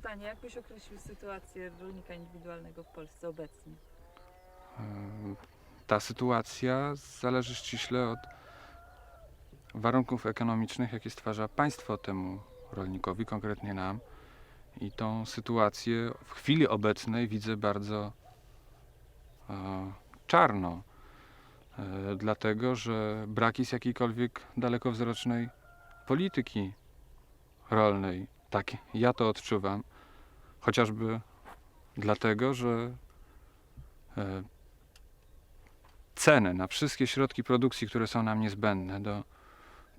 pytanie, jak byś określił sytuację rolnika indywidualnego w Polsce obecnie? Ta sytuacja zależy ściśle od warunków ekonomicznych, jakie stwarza państwo temu rolnikowi, konkretnie nam. I tą sytuację w chwili obecnej widzę bardzo czarno, dlatego że brak jest jakiejkolwiek dalekowzrocznej polityki rolnej. Tak, ja to odczuwam. Chociażby dlatego, że ceny na wszystkie środki produkcji, które są nam niezbędne do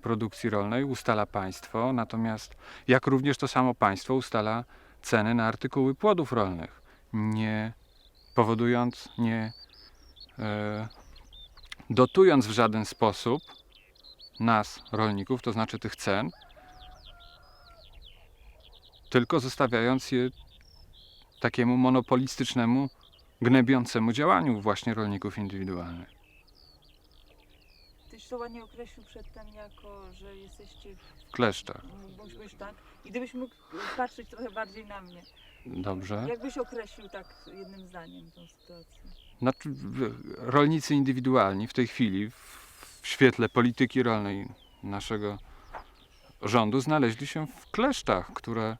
produkcji rolnej, ustala państwo, natomiast jak również to samo państwo ustala ceny na artykuły płodów rolnych, nie powodując, nie dotując w żaden sposób nas, rolników, to znaczy tych cen, tylko zostawiając je takiemu monopolistycznemu, gnębiącemu działaniu właśnie rolników indywidualnych. Tyś to ładnie określił przedtem jako, że jesteście W kleszczach. bądź tak. I gdybyś mógł patrzeć trochę bardziej na mnie, Dobrze. jak byś określił tak jednym zdaniem tą sytuację? Znaczy, rolnicy indywidualni w tej chwili w świetle polityki rolnej naszego rządu znaleźli się w kleszczach, które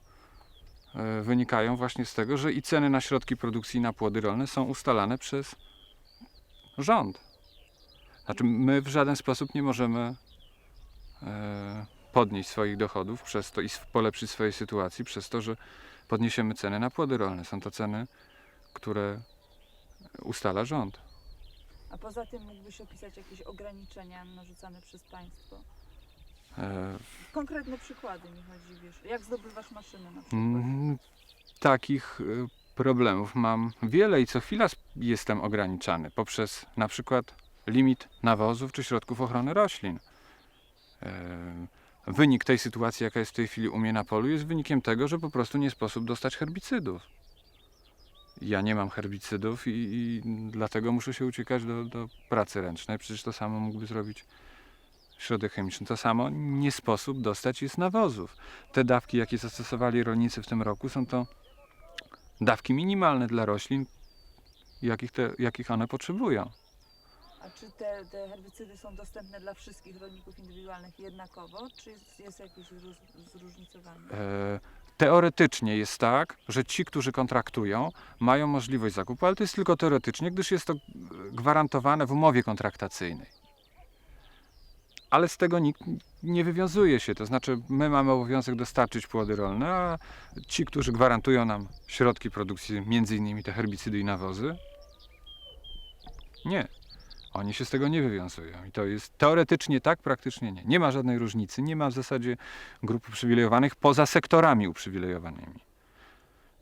wynikają właśnie z tego, że i ceny na środki produkcji i na płody rolne są ustalane przez rząd. Znaczy, my w żaden sposób nie możemy podnieść swoich dochodów przez to i polepszyć swojej sytuacji przez to, że podniesiemy ceny na płody rolne. Są to ceny, które ustala rząd. A poza tym mógłbyś opisać jakieś ograniczenia narzucane przez państwo? Konkretne przykłady mi chodzi, wiesz, jak zdobywasz maszyny na przykład? Takich problemów mam wiele i co chwila jestem ograniczany poprzez na przykład limit nawozów czy środków ochrony roślin. Wynik tej sytuacji, jaka jest w tej chwili u mnie na polu, jest wynikiem tego, że po prostu nie sposób dostać herbicydów. Ja nie mam herbicydów i dlatego muszę się uciekać do pracy ręcznej. Przecież to samo mógłby zrobić środek chemiczny. To samo nie sposób dostać jest nawozów. Te dawki, jakie zastosowali rolnicy w tym roku, są to dawki minimalne dla roślin, jakich one potrzebują. A czy te herbicydy są dostępne dla wszystkich rolników indywidualnych jednakowo, czy jest jakieś zróżnicowanie? Teoretycznie jest tak, że ci, którzy kontraktują, mają możliwość zakupu, ale to jest tylko teoretycznie, gdyż jest to gwarantowane w umowie kontraktacyjnej. Ale z tego nikt nie wywiązuje się, to znaczy my mamy obowiązek dostarczyć płody rolne, a ci, którzy gwarantują nam środki produkcji, między innymi te herbicydy i nawozy, nie. Oni się z tego nie wywiązują i to jest teoretycznie tak, praktycznie nie. Nie ma żadnej różnicy, nie ma w zasadzie grup uprzywilejowanych poza sektorami uprzywilejowanymi.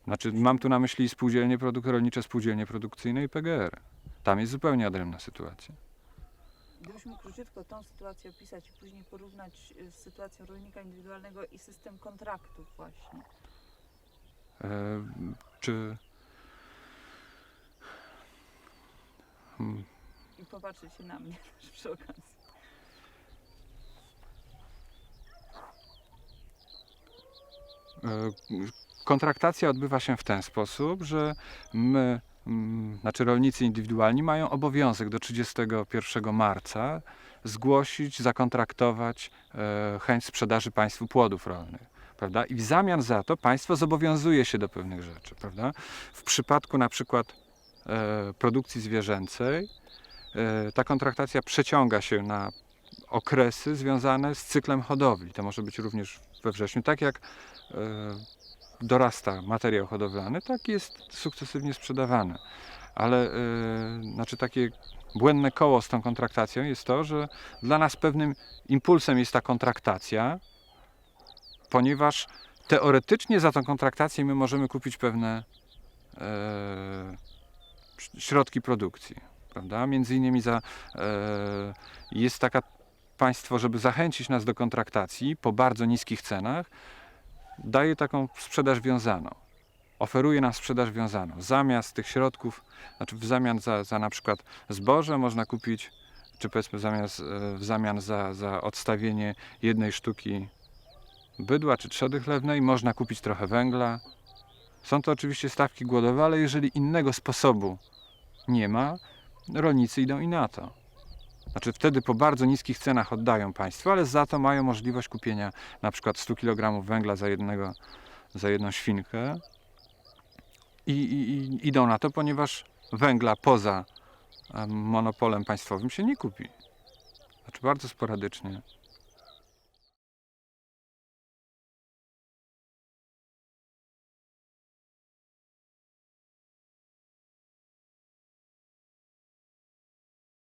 Znaczy mam tu na myśli spółdzielnie rolnicze, spółdzielnie produkcyjne i PGR. Tam jest zupełnie odrębna sytuacja. Gdybyś mógł króciutko tą sytuację opisać i później porównać z sytuacją rolnika indywidualnego i system kontraktów właśnie. Czy... I popatrzeć się na mnie też przy okazji. Kontraktacja odbywa się w ten sposób, że my, znaczy rolnicy indywidualni mają obowiązek do 31 marca zgłosić, zakontraktować chęć sprzedaży państwu płodów rolnych. Prawda? I w zamian za to państwo zobowiązuje się do pewnych rzeczy. Prawda? W przypadku na przykład produkcji zwierzęcej ta kontraktacja przeciąga się na okresy związane z cyklem hodowli. To może być również we wrześniu. Tak jak dorasta materiał hodowlany, tak jest sukcesywnie sprzedawany. Ale znaczy takie błędne koło z tą kontraktacją jest to, że dla nas pewnym impulsem jest ta kontraktacja, ponieważ teoretycznie za tą kontraktację my możemy kupić pewne środki produkcji. Prawda? Między innymi jest taka państwo, żeby zachęcić nas do kontraktacji po bardzo niskich cenach, daje taką sprzedaż wiązaną. Oferuje nam sprzedaż wiązaną. Zamiast tych środków, znaczy w zamian za na przykład zboże można kupić, czy powiedzmy w zamian za odstawienie jednej sztuki bydła czy trzody chlewnej można kupić trochę węgla, Są to oczywiście stawki głodowe, ale jeżeli innego sposobu nie ma, rolnicy idą i na to. Znaczy wtedy po bardzo niskich cenach oddają państwu, ale za to mają możliwość kupienia na przykład 100 kg węgla za jedną świnkę i idą na to, ponieważ węgla poza monopolem państwowym się nie kupi. Znaczy bardzo sporadycznie.